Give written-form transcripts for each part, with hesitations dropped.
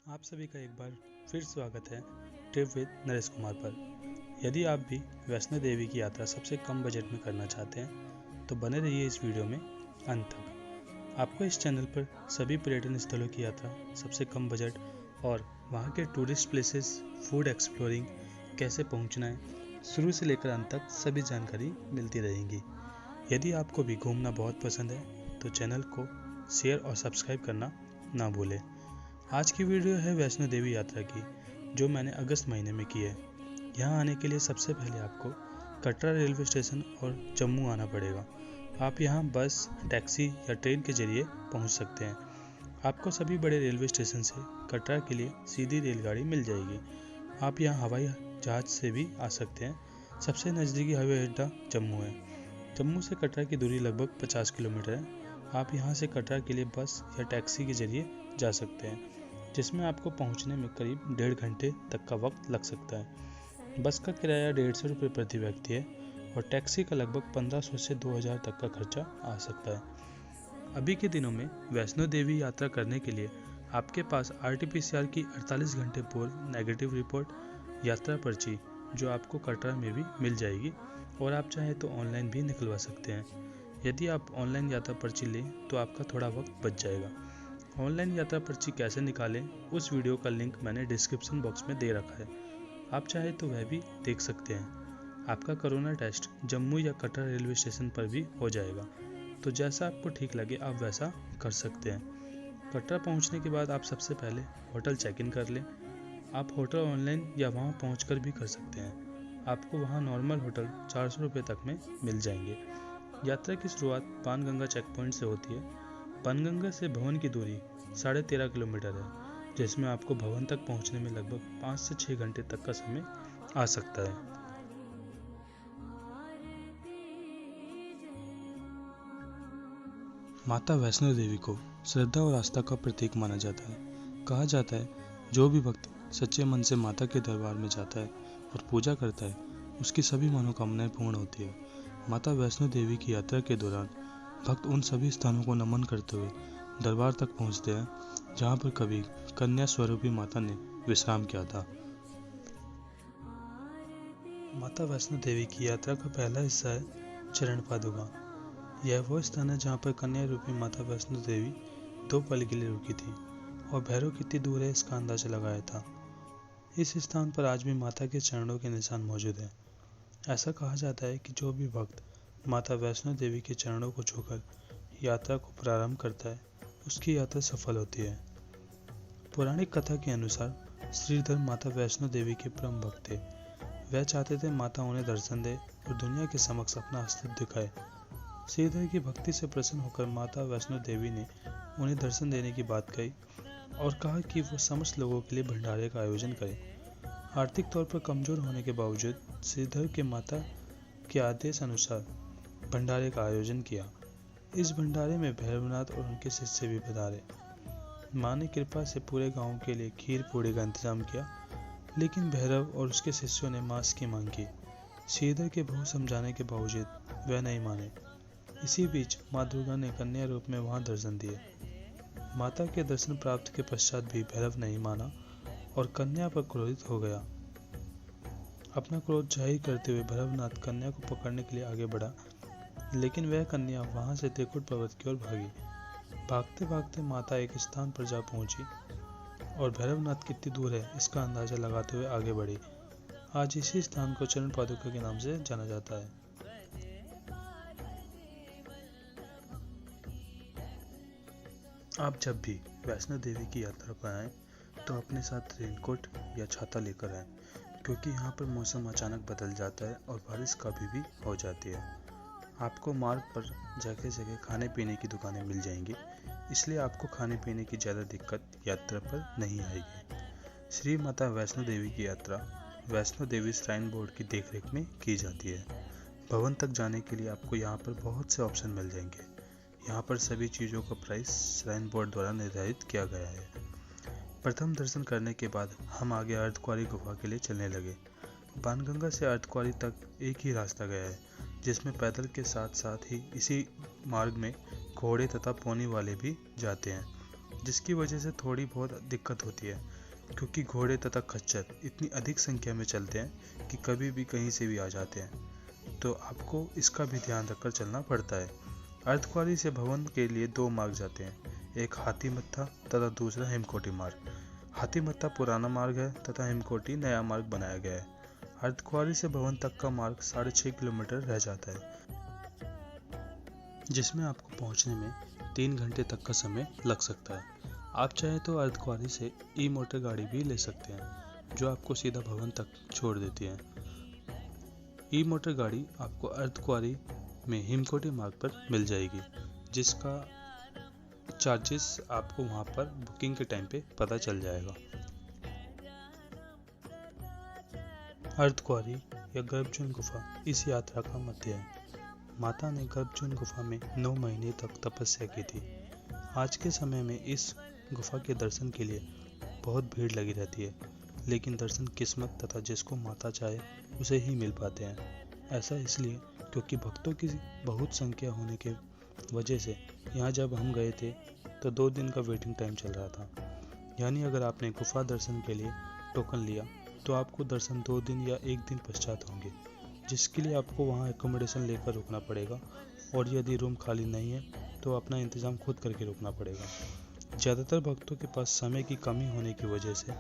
आप सभी का एक बार फिर स्वागत है ट्रिप विद नरेश कुमार पर। यदि आप भी वैष्णो देवी की यात्रा सबसे कम बजट में करना चाहते हैं तो बने रहिए इस वीडियो में अंत तक। आपको इस चैनल पर सभी पर्यटन स्थलों की यात्रा सबसे कम बजट और वहाँ के टूरिस्ट प्लेसेस, फूड एक्सप्लोरिंग, कैसे पहुँचना है, शुरू से लेकर अंत तक सभी जानकारी मिलती रहेंगी। यदि आपको भी घूमना बहुत पसंद है तो चैनल को शेयर और सब्सक्राइब करना ना भूलें। आज की वीडियो है वैष्णो देवी यात्रा की, जो मैंने अगस्त महीने में की है। यहाँ आने के लिए सबसे पहले आपको कटरा रेलवे स्टेशन और जम्मू आना पड़ेगा। आप यहाँ बस, टैक्सी या ट्रेन के जरिए पहुँच सकते हैं। आपको सभी बड़े रेलवे स्टेशन से कटरा के लिए सीधी रेलगाड़ी मिल जाएगी। आप यहाँ हवाई जहाज़ से भी आ सकते हैं। सबसे नज़दीकी हवाई अड्डा जम्मू है। जम्मू से कटरा की दूरी लगभग 50 किलोमीटर है। आप यहाँ से कटरा के लिए बस या टैक्सी के जरिए जा सकते हैं, जिसमें आपको पहुँचने में करीब 1.5 घंटे तक का वक्त लग सकता है। बस का किराया 150 रुपये प्रति व्यक्ति है और टैक्सी का लगभग 1500 से 2000 तक का खर्चा आ सकता है। अभी के दिनों में वैष्णो देवी यात्रा करने के लिए आपके पास RT-PCR की 48 घंटे पूर्व नेगेटिव रिपोर्ट, यात्रा पर्ची, जो आपको कटरा में भी मिल जाएगी, और आप चाहें तो ऑनलाइन भी निकलवा सकते हैं। यदि आप ऑनलाइन यात्रा पर्ची लें तो आपका थोड़ा वक्त बच जाएगा। ऑनलाइन यात्रा पर्ची कैसे निकालें, उस वीडियो का लिंक मैंने डिस्क्रिप्शन बॉक्स में दे रखा है। आप चाहे तो वह भी देख सकते हैं। आपका कोरोना टेस्ट जम्मू या कटरा रेलवे स्टेशन पर भी हो जाएगा, तो जैसा आपको ठीक लगे आप वैसा कर सकते हैं। कटरा पहुंचने के बाद आप सबसे पहले होटल चेक इन कर लें। आप होटल ऑनलाइन या वहां पहुंचकर भी कर सकते हैं। आपको वहां नॉर्मल होटल 400 रुपये तक में मिल जाएंगे। यात्रा की शुरुआत बाणगंगा चेक पॉइंट से होती है। बाणगंगा से भवन की दूरी 13.5 किलोमीटर है, जिसमें आपको भवन तक पहुंचने में लगभग 5 से 6 घंटे तक का समय आ सकता है। माता वैष्णो देवी को श्रद्धा और आस्था का प्रतीक माना जाता है। कहा जाता है, जो भी भक्त सच्चे मन से माता के दरबार में जाता है और पूजा करता है, उसकी सभी मनोकामनाएं पूर्ण होती है। माता वैष्णो देवी की यात्रा के दौरान भक्त उन सभी स्थानों को नमन करते हुए दरबार तक पहुंचते हैं, जहां पर कभी कन्या स्वरूपी माता ने विश्राम किया था। माता वैष्णो देवी की यात्रा का पहला हिस्सा है चरण पादुका। यह वो स्थान है जहां पर कन्या रूपी माता वैष्णो देवी 2 पल के लिए रुकी थी और भैरव कितनी दूर है इसका अंदाजा लगाया था। इस स्थान पर आज भी माता के चरणों के निशान मौजूद हैं। ऐसा कहा जाता है कि जो भी भक्त माता वैष्णो देवी के चरणों को छूकर यात्रा को प्रारंभ करता है, उसकी यात्रा सफल होती है। पौराणिक कथा के अनुसार श्रीधर माता वैष्णो देवी के परम भक्त थे। वह चाहते थे माता उन्हें दर्शन दे और दुनिया के समक्ष अपना अस्तित्व दिखाए। श्रीधर की भक्ति से प्रसन्न होकर माता वैष्णो देवी ने उन्हें दर्शन देने की बात कही और कहा कि वो समस्त लोगों के लिए भंडारे का आयोजन करें। आर्थिक तौर पर कमजोर होने के बावजूद श्रीधर के माता के आदेश अनुसार भंडारे का आयोजन किया। इस भंडारे में भैरवनाथ और उनके शिष्य भी पधारे। मां ने कृपा से पूरे गांव के लिए खीर पूड़ी का इंतजाम किया, लेकिन भैरव और उसके शिष्यों ने मांस की मांग की। श्रीधर के बहुत समझाने के बावजूद वह नहीं माने। इसी बीच मां दुर्गा ने कन्या रूप में वहां दर्शन दिए। माता के दर्शन प्राप्त के पश्चात भी भैरव नहीं माना और कन्या पर क्रोधित हो गया। अपना क्रोध जाहिर करते हुए भैरवनाथ कन्या को पकड़ने के लिए आगे बढ़ा, लेकिन वह कन्या वहां से त्रिकुट पर्वत की ओर भागी। भागते भागते माता एक स्थान पर जा पहुंची और भैरवनाथ कितनी दूर है इसका अंदाजा लगाते हुए आगे बढ़ी। आज इसी स्थान को चरण पादुका के नाम से जाना जाता है। आप जब भी वैष्णो देवी की यात्रा पर आएं तो अपने साथ रेनकोट या छाता लेकर आएं, क्योंकि यहाँ पर मौसम अचानक बदल जाता है और बारिश कभी भी हो जाती है। आपको मार्ग पर जगह जगह खाने पीने की दुकानें मिल जाएंगी, इसलिए आपको खाने पीने की ज़्यादा दिक्कत यात्रा पर नहीं आएगी। श्री माता वैष्णो देवी की यात्रा वैष्णो देवी श्राइन बोर्ड की देखरेख में की जाती है। भवन तक जाने के लिए आपको यहाँ पर बहुत से ऑप्शन मिल जाएंगे। यहाँ पर सभी चीज़ों का प्राइस श्राइन बोर्ड द्वारा निर्धारित किया गया है। प्रथम दर्शन करने के बाद हम आगे अर्धकुंवारी गुफा के लिए चलने लगे। बाणगंगा से अर्धकुंवारी तक एक ही रास्ता गया है, जिसमें पैदल के साथ साथ ही इसी मार्ग में घोड़े तथा पौनी वाले भी जाते हैं, जिसकी वजह से थोड़ी बहुत दिक्कत होती है। क्योंकि घोड़े तथा खच्चर इतनी अधिक संख्या में चलते हैं कि कभी भी कहीं से भी आ जाते हैं, तो आपको इसका भी ध्यान रखकर चलना पड़ता है। अर्धकुंवारी से भवन के लिए 2 मार्ग जाते हैं, एक हाथीमत्था तथा दूसरा हिमकोटी मार्ग। हाथीमत्था पुराना मार्ग है तथा हिमकोटी नया मार्ग बनाया गया है। अर्धकुंवारी से भवन तक का मार्ग 6.5 किलोमीटर रह जाता है, जिसमें आपको पहुंचने में 3 घंटे तक का समय लग सकता है। आप चाहे तो अर्धकुंवारी से ई मोटर गाड़ी भी ले सकते हैं, जो आपको सीधा भवन तक छोड़ देती है। ई मोटर गाड़ी आपको अर्धकुंवारी में हिमकोटी मार्ग पर मिल जाएगी, जिसका चार्जेस आपको वहां पर बुकिंग के टाइम पे पता चल जाएगा। अर्धकुंवारी या गर्भजून गुफा इस यात्रा का मध्य है। माता ने गर्भजून गुफा में 9 महीने तक तपस्या की थी। आज के समय में इस गुफा के दर्शन के लिए बहुत भीड़ लगी रहती है, लेकिन दर्शन किस्मत तथा जिसको माता चाहे उसे ही मिल पाते हैं। ऐसा इसलिए क्योंकि भक्तों की बहुत संख्या होने के वजह से यहाँ जब हम गए थे तो 2 दिन का वेटिंग टाइम चल रहा था। यानी अगर आपने गुफा दर्शन के लिए टोकन लिया तो आपको दर्शन 2 दिन या 1 दिन पश्चात होंगे, जिसके लिए आपको वहाँ एकोमोडेशन लेकर रुकना पड़ेगा, और यदि रूम खाली नहीं है तो अपना इंतज़ाम खुद करके रुकना पड़ेगा। ज़्यादातर भक्तों के पास समय की कमी होने की वजह से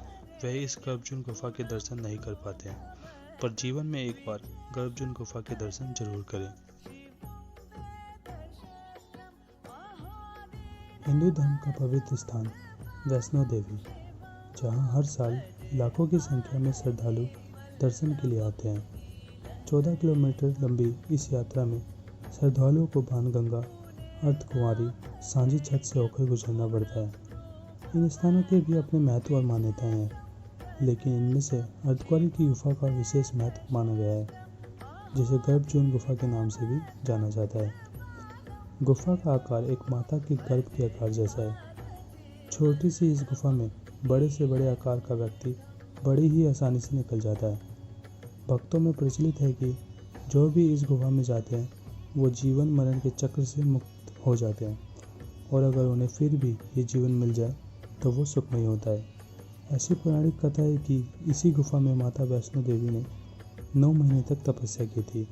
वह इस गर्भजून गुफा के दर्शन नहीं कर पाते हैं, पर जीवन में एक बार गर्भजून गुफा के दर्शन जरूर करें। हिंदू धर्म का पवित्र स्थान वैष्णो देवी, जहां हर साल लाखों की संख्या में श्रद्धालु दर्शन के लिए आते हैं। 14 किलोमीटर लंबी इस यात्रा में श्रद्धालुओं को बाणगंगा, अर्धकुंवारी, सांझी छत से होकर गुजरना पड़ता है। इन स्थानों के भी अपने महत्व और मान्यताएं हैं, लेकिन इनमें से अर्धकुंवारी की गुफा का विशेष महत्व माना गया है, जिसे गर्भजून गुफा के नाम से भी जाना जाता है। गुफा का आकार एक माता के गर्भ के आकार जैसा है। छोटी सी इस गुफा में बड़े से बड़े आकार का व्यक्ति बड़ी ही आसानी से निकल जाता है। भक्तों में प्रचलित है कि जो भी इस गुफा में जाते हैं वो जीवन मरण के चक्र से मुक्त हो जाते हैं, और अगर उन्हें फिर भी ये जीवन मिल जाए तो वो सुखमय होता है। ऐसी पौराणिक कथा है कि इसी गुफा में माता वैष्णो देवी ने 9 महीने तक तपस्या की थी,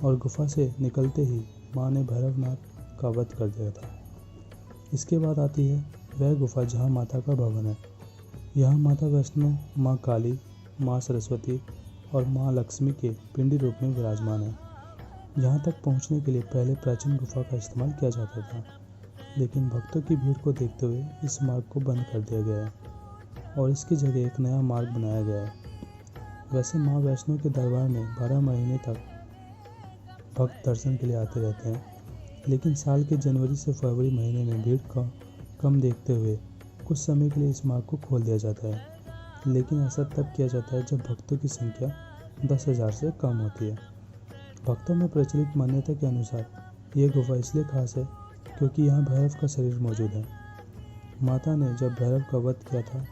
और गुफा से निकलते ही माँ ने भैरवनाथ का वध कर दिया था। इसके बाद आती है वह गुफा जहाँ माता का भवन है। यहाँ माता वैष्णो माँ काली, माँ सरस्वती और माँ लक्ष्मी के पिंडी रूप में विराजमान है। यहाँ तक पहुँचने के लिए पहले प्राचीन गुफा का इस्तेमाल किया जाता था, लेकिन भक्तों की भीड़ को देखते हुए इस मार्ग को बंद कर दिया गया है और इसकी जगह एक नया मार्ग बनाया गया है। वैसे माँ वैष्णो के दरबार में 12 महीने तक भक्त दर्शन के लिए आते रहते हैं, लेकिन साल के जनवरी से फरवरी महीने में भीड़ का कम देखते हुए कुछ समय के लिए इस मार्ग को खोल दिया जाता है। लेकिन ऐसा तब किया जाता है जब भक्तों की संख्या 10,000 से कम होती है। भक्तों में प्रचलित मान्यता के अनुसार यह गुफा इसलिए खास है क्योंकि यहाँ भैरव का शरीर मौजूद है। माता ने जब भैरव का वध किया था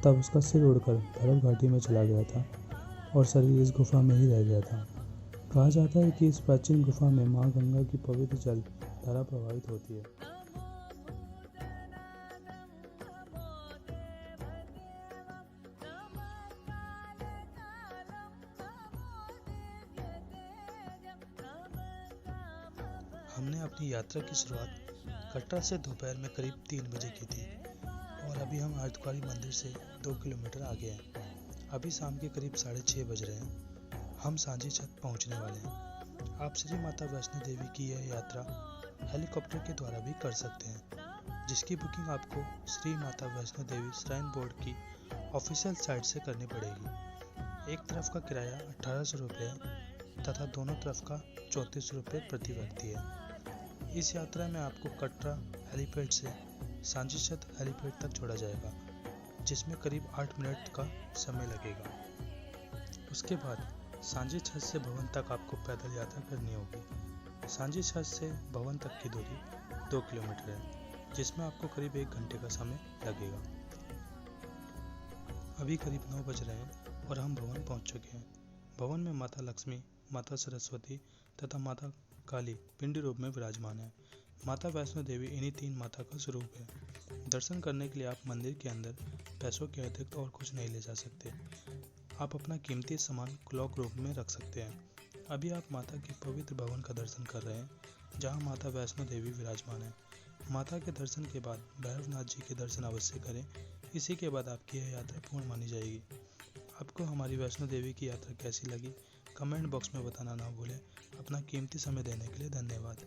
तब उसका सिर उड़कर भैरव घाटी में चला गया था और शरीर इस गुफा में ही रह गया था। कहा जाता है कि इस प्राचीन गुफा में माँ गंगा की पवित्र जल धारा प्रवाहित होती है। हमने अपनी यात्रा की शुरुआत कटरा से दोपहर में करीब 3 बजे की थी, और अभी हम अर्धकुंवारी मंदिर से 2 किलोमीटर आगे हैं। अभी शाम के करीब 6:30 बज रहे हैं। हम सांझी छत पहुंचने वाले हैं। आप श्री माता वैष्णो देवी की यह यात्रा हेलीकॉप्टर के द्वारा भी कर सकते हैं, जिसकी बुकिंग आपको श्री माता वैष्णो देवी श्राइन बोर्ड की ऑफिशियल साइट से करनी पड़ेगी। एक तरफ का किराया 1800 रुपये तथा दोनों तरफ का 3400 रुपये प्रति व्यक्ति है। इस यात्रा में आपको कटरा हेलीपैड से सांझी छत हेलीपैड तक छोड़ा जाएगा, जिसमें करीब 8 मिनट का समय लगेगा। उसके बाद सांझी छत से भवन तक आपको पैदल यात्रा करनी होगी। सांझी छत से भवन तक की दूरी 2 किलोमीटर है, जिसमें आपको करीब 1 घंटे का समय लगेगा। अभी करीब 9 बज रहे हैं और हम भवन पहुंच चुके हैं। भवन में माता लक्ष्मी, माता सरस्वती तथा माता काली पिंडी रूप में विराजमान है। माता वैष्णो देवी इन्हीं 3 माता का स्वरूप है। दर्शन करने के लिए आप मंदिर के अंदर पैसों के अतिरिक्त और कुछ नहीं ले जा सकते। आप अपना कीमती सामान क्लॉक रूम में रख सकते हैं। अभी आप माता के पवित्र भवन का दर्शन कर रहे हैं, जहां माता वैष्णो देवी विराजमान है। माता के दर्शन के बाद भैरवनाथ जी के दर्शन अवश्य करें। इसी के बाद आपकी यह यात्रा पूर्ण मानी जाएगी। आपको हमारी वैष्णो देवी की यात्रा कैसी लगी, कमेंट बॉक्स में बताना ना भूलें। अपना कीमती समय देने के लिए धन्यवाद।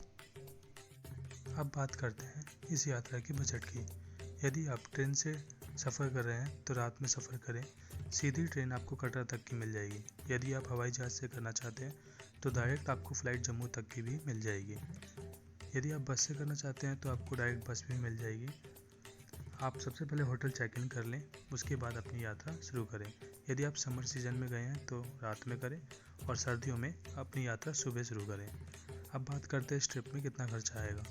अब बात करते हैं इस यात्रा की बजट की। यदि आप ट्रेन से सफ़र कर रहे हैं तो रात में सफ़र करें। सीधी ट्रेन आपको कटरा तक की मिल जाएगी। यदि आप हवाई जहाज़ से करना चाहते हैं तो डायरेक्ट आपको फ़्लाइट जम्मू तक की भी मिल जाएगी। यदि आप बस से करना चाहते हैं तो आपको डायरेक्ट बस भी मिल जाएगी। आप सबसे पहले होटल चेक इन कर लें, उसके बाद अपनी यात्रा शुरू करें। यदि आप समर सीजन में गए हैं तो रात में करें और सर्दियों में अपनी यात्रा सुबह शुरू करें। अब बात करते हैं इस ट्रिप में कितना खर्चा आएगा।